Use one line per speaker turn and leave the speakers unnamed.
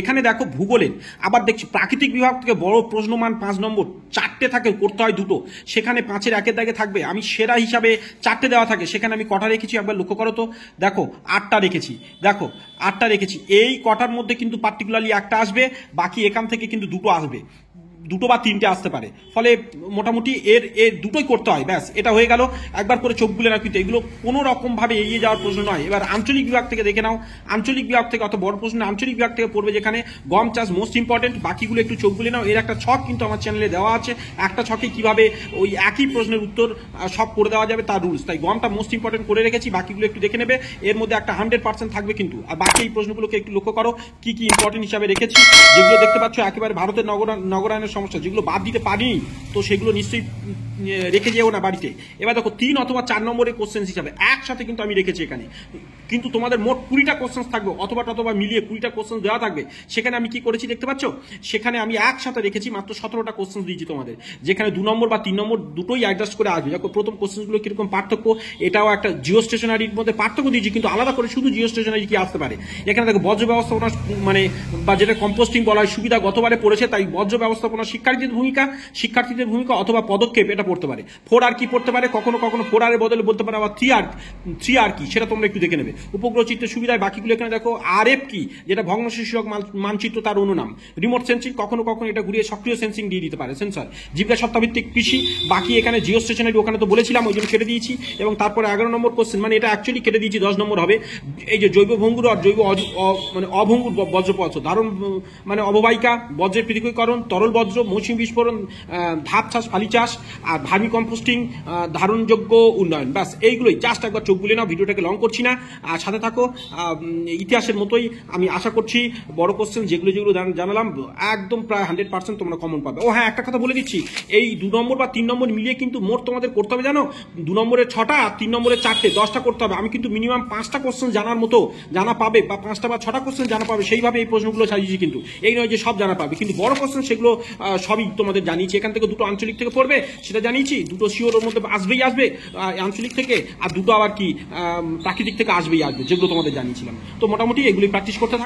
এখানে দেখো ভূগোলের আবার দেখছি প্রাকৃতিক বিভাগ থেকে বড় প্রশ্নমান 5 নম্বর 4টে থাকে, করতে হয় 2টো, সেখানে 5-এর একের দাগে থাকবে। আমি সেরা হিসাবে 4টে দেওয়া থাকে, সেখানে আমি কটা রেখেছি একবার লক্ষ্য করো তো। দেখো 8টা রেখেছি, দেখো 8টা রেখেছি। এই কটার মধ্যে কিন্তু পার্টিকুলারলি একটা আসবে, বাকি এখান থেকে কিন্তু 2টো আসবে, 2টো বা 3টে আসতে পারে। ফলে মোটামুটি এর এর দুটোই করতে হয়, ব্যাস এটা হয়ে গেল। একবার করে চোখ বুলে রাখতে, এগুলো কোনো রকম ভাবে এগিয়ে যাওয়ার প্রশ্ন নয়। এবার আঞ্চলিক বিভাগ থেকে দেখে নাও, আঞ্চলিক বিভাগ থেকে অত বড় প্রশ্ন আঞ্চলিক বিভাগ থেকে পড়বে, যেখানে গম চাষ মোস্ট ইম্পর্টেন্ট, বাকিগুলো একটু চোখ বুলে নাও। এর একটা ছক কিন্তু আমার চ্যানেলে দেওয়া আছে, একটা ছকে কিভাবে ওই একই প্রশ্নের উত্তর সব করে দেওয়া যাবে তার রুলস। তাই গমটা মোস্ট ইম্পর্টেন্ট করে রেখেছি, বাকিগুলো একটু দেখে নেবে। এর মধ্যে একটা 100% থাকবে কিন্তু। আর বাকি এই প্রশ্নগুলোকে একটু লক্ষ্য করো কি কি ইম্পর্টেন্ট হিসাবে রেখেছি, যেগুলো দেখতে পাচ্ছ একেবারে ভারতের নগরায়নের সমস্যা, যেগুলো বাদ দিতে পারিনি, তো সেগুলো নিশ্চয়ই রেখে যেও না বাড়িতে। এবার দেখো 3 অথবা 4 নম্বরের কোশ্চেন হিসাবে একসাথে কিন্তু আমি রেখেছি এখানে, কিন্তু তোমাদের মোট 20টা কোশ্চেন থাকবে, অথবা মিলিয়ে 20টা কোশ্চেন দেওয়া থাকবে। সেখানে আমি কি করেছি দেখতে পাচ্ছ, সেখানে আমি একসাথে রেখেছি মাত্র 17টা কোশ্চেন দিয়েছি তোমাদের, যেখানে 2 নম্বর বা 3 নম্বর দুটোই অ্যাডজাস্ট করে আসবে। দেখো প্রথম কোশ্চেনগুলো কিরকম পার্থক্য, এটাও একটা জিও স্টেশনারির মধ্যে পার্থক্য দিয়েছি, কিন্তু আলাদা করে শুধু জিও স্টেশনারি কি আসতে পারে। এখানে দেখো বজ্র ব্যবস্থাপনা, মানে বা যেটা কম্পোস্টিং বলা হয়, সুবিধা গতবারে পড়েছে, তাই বজ্র ব্যবস্থাপনা শিক্ষার্থীদের ভূমিকা অথবা পদক্ষেপ এটা পড়তে পারে। 4R কি পড়তে পারে, কখনো কখনো 4R এর বদলে বলতে পারে আবার 3R কি, সেটা তোমরা একটু দেখে নেবে। উপগ্রহ চিত্রের সুবিধায় বাকিগুলো এখানে দেখো। RF কি, যেটা ভগ্নশীর্ষক মানচিত্র, তার অনুনাম। রিমোট সেন্সিং, কখনো কখনো এটা ঘুরিয়ে সক্রিয় সেন্সিং দিয়ে দিতে পারে, সেন্সর। জীবিকা সত্তাভিত্তিক কৃষি, বাকি এখানে জিও স্টেশনারি, ওখানে তো বলেছিলাম ওই জন্য কেটে দিয়েছি। এবং তারপরে 11 নম্বর কোশ্চেন, মানে এটা অ্যাকচুয়ালি কেটে দিয়েছি, 10 নম্বর হবে। এই যে জৈব ভঙ্গুর আর জৈব মানে অভঙ্গুর বজ্রপদার্থ ধারণ, মানে অববাহিকা, বজ্রের পৃথকীকরণ, তরল বজ্র, মৌসুমী বিস্ফোরণ, ধাপ চাষ, ফালি চাষ, আর ভার্মি কম্পোস্টিং, ধারণযোগ্য উন্নয়ন। ব্যাস এইগুলোই, জাস্ট একবার চোখ বুলে নাও, ভিডিওটাকে লং করছি না, আর সাথে থাকো। ইতিহাসের মতোই আমি আশা করছি বড় কোশ্চেন যেগুলো জানালাম একদম প্রায় 100% তোমরা কমন পাবে। ও হ্যাঁ, একটা কথা বলে দিচ্ছি, এই 2 নম্বর বা 3 নম্বর মিলিয়ে কিন্তু মোট তোমাদের করতে হবে জানো, 2 নম্বরের 6টা, 3 নম্বরের 4টে, 10টা করতে হবে। আমি কিন্তু মিনিমাম 5টা কোশ্চেন জানার মতো জানা পাবে, বা 5টা বা 6টা কোশ্চেন জানা পাবে, সেইভাবে এই প্রশ্নগুলো সাজিয়েছি। কিন্তু এই নয় যে সব জানা পাবে, কিন্তু বড় কোশ্চেন সেগুলো সবই তোমাদের জানিয়েছি। এখান থেকে 2টো আঞ্চলিক থেকে পড়বে, সেটা জানিয়েছি। 2টো শিওর ওর মধ্যে আসবেই আসবে আঞ্চলিক থেকে, আর 2টো আবার কি প্রাকৃতিক থেকে আসবেই আসবে, যেগুলো তোমাদের জানিয়েছিলাম। তো মোটামুটি এগুলি প্র্যাকটিস করতে থাকো।